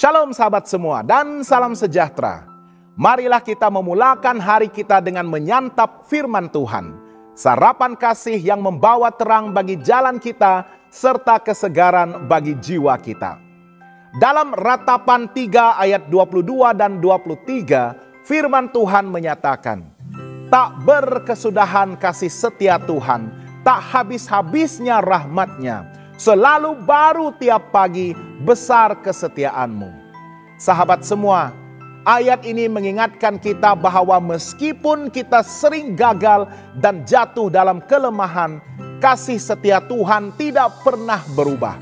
Shalom sahabat semua dan salam sejahtera. Marilah kita memulakan hari kita dengan menyantap firman Tuhan. Sarapan kasih yang membawa terang bagi jalan kita serta kesegaran bagi jiwa kita. Dalam Ratapan 3 ayat 22 dan 23, firman Tuhan menyatakan, "Tak berkesudahan kasih setia Tuhan, tak habis-habisnya rahmat-Nya. Selalu baru tiap pagi, besar kesetiaanmu." Sahabat semua, ayat ini mengingatkan kita bahwa meskipun kita sering gagal dan jatuh dalam kelemahan, kasih setia Tuhan tidak pernah berubah.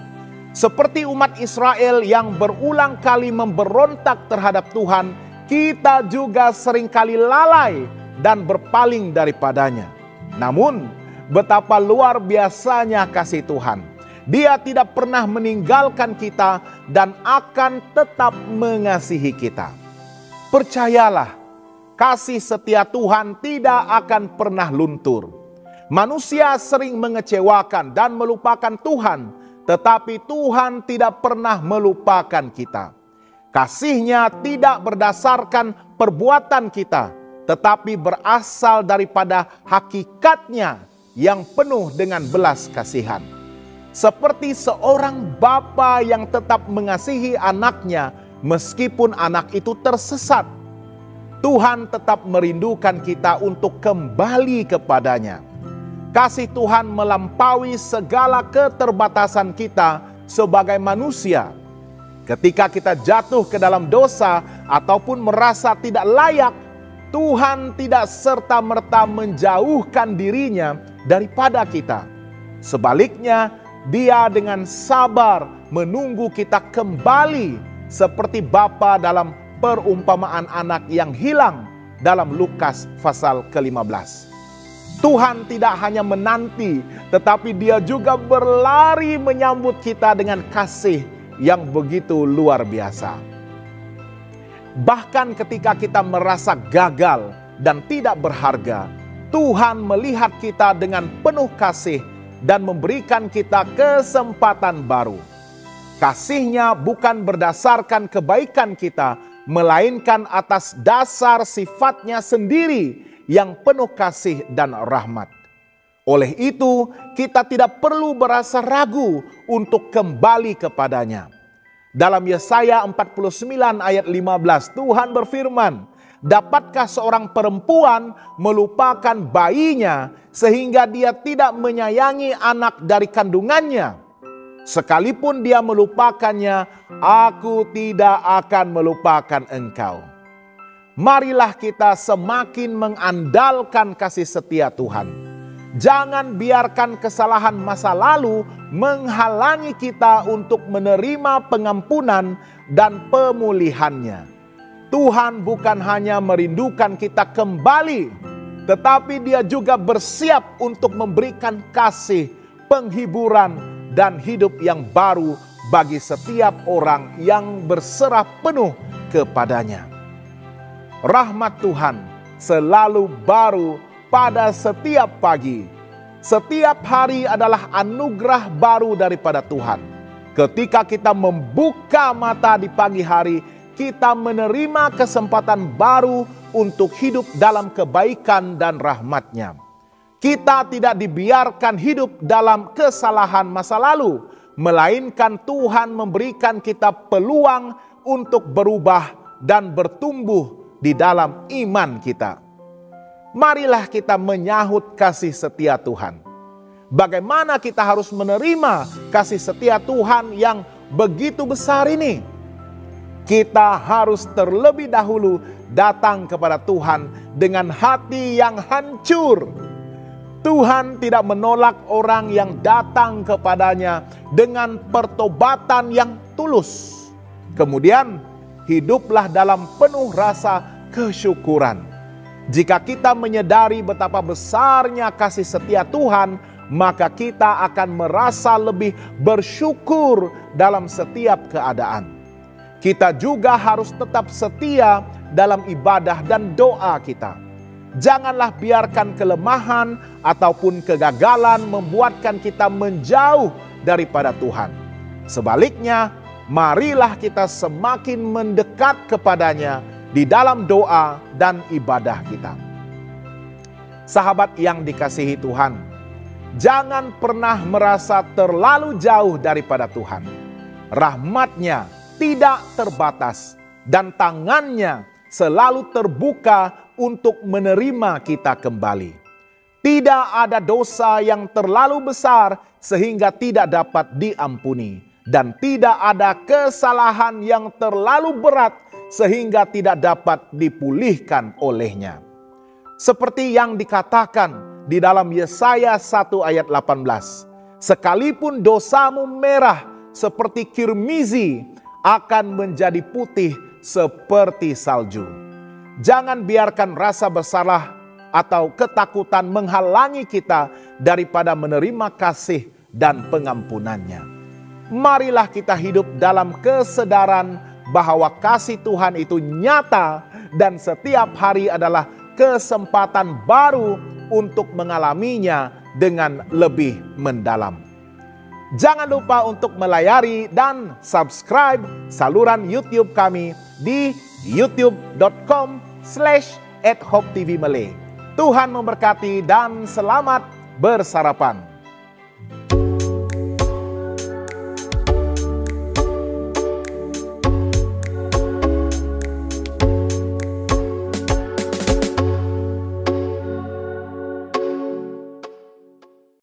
Seperti umat Israel yang berulang kali memberontak terhadap Tuhan, kita juga seringkali lalai dan berpaling daripadanya. Namun, betapa luar biasanya kasih Tuhan. Dia tidak pernah meninggalkan kita dan akan tetap mengasihi kita. Percayalah, kasih setia Tuhan tidak akan pernah luntur. Manusia sering mengecewakan dan melupakan Tuhan, tetapi Tuhan tidak pernah melupakan kita. Kasih-Nya tidak berdasarkan perbuatan kita, tetapi berasal daripada hakikatnya yang penuh dengan belas kasihan. Seperti seorang bapa yang tetap mengasihi anaknya meskipun anak itu tersesat. Tuhan tetap merindukan kita untuk kembali kepadanya. Kasih Tuhan melampaui segala keterbatasan kita sebagai manusia. Ketika kita jatuh ke dalam dosa ataupun merasa tidak layak, Tuhan tidak serta-merta menjauhkan dirinya daripada kita. Sebaliknya, Dia dengan sabar menunggu kita kembali seperti Bapa dalam perumpamaan anak yang hilang dalam Lukas pasal ke-15. Tuhan tidak hanya menanti, tetapi Dia juga berlari menyambut kita dengan kasih yang begitu luar biasa. Bahkan ketika kita merasa gagal dan tidak berharga, Tuhan melihat kita dengan penuh kasih dan memberikan kita kesempatan baru. Kasih-Nya bukan berdasarkan kebaikan kita, melainkan atas dasar sifat-Nya sendiri yang penuh kasih dan rahmat. Oleh itu, kita tidak perlu berasa ragu untuk kembali kepadanya. Dalam Yesaya 49 ayat 15, Tuhan berfirman, "Dapatkah seorang perempuan melupakan bayinya sehingga dia tidak menyayangi anak dari kandungannya? Sekalipun dia melupakannya, aku tidak akan melupakan engkau." Marilah kita semakin mengandalkan kasih setia Tuhan. Jangan biarkan kesalahan masa lalu menghalangi kita untuk menerima pengampunan dan pemulihannya. Tuhan bukan hanya merindukan kita kembali, tetapi Dia juga bersiap untuk memberikan kasih, penghiburan, dan hidup yang baru bagi setiap orang yang berserah penuh kepadanya. Rahmat Tuhan selalu baru pada setiap pagi. Setiap hari adalah anugerah baru daripada Tuhan. Ketika kita membuka mata di pagi hari, kita menerima kesempatan baru untuk hidup dalam kebaikan dan rahmat-Nya. Kita tidak dibiarkan hidup dalam kesalahan masa lalu, melainkan Tuhan memberikan kita peluang untuk berubah dan bertumbuh di dalam iman kita. Marilah kita menyahut kasih setia Tuhan. Bagaimana kita harus menerima kasih setia Tuhan yang begitu besar ini? Kita harus terlebih dahulu datang kepada Tuhan dengan hati yang hancur. Tuhan tidak menolak orang yang datang kepadanya dengan pertobatan yang tulus. Kemudian hiduplah dalam penuh rasa kesyukuran. Jika kita menyadari betapa besarnya kasih setia Tuhan, maka kita akan merasa lebih bersyukur dalam setiap keadaan. Kita juga harus tetap setia dalam ibadah dan doa kita. Janganlah biarkan kelemahan ataupun kegagalan membuatkan kita menjauh daripada Tuhan. Sebaliknya, marilah kita semakin mendekat kepadanya di dalam doa dan ibadah kita. Sahabat yang dikasihi Tuhan, jangan pernah merasa terlalu jauh daripada Tuhan. Rahmat-Nya tidak terbatas dan tangan-Nya selalu terbuka untuk menerima kita kembali. Tidak ada dosa yang terlalu besar sehingga tidak dapat diampuni, dan tidak ada kesalahan yang terlalu berat sehingga tidak dapat dipulihkan olehnya. Seperti yang dikatakan di dalam Yesaya 1 ayat 18, sekalipun dosamu merah seperti kirmizi, akan menjadi putih seperti salju. Jangan biarkan rasa bersalah atau ketakutan menghalangi kita daripada menerima kasih dan pengampunannya. Marilah kita hidup dalam kesadaran bahwa kasih Tuhan itu nyata dan setiap hari adalah kesempatan baru untuk mengalaminya dengan lebih mendalam. Jangan lupa untuk melayari dan subscribe saluran YouTube kami di youtube.com/@hopetv Malay. Tuhan memberkati dan selamat bersarapan.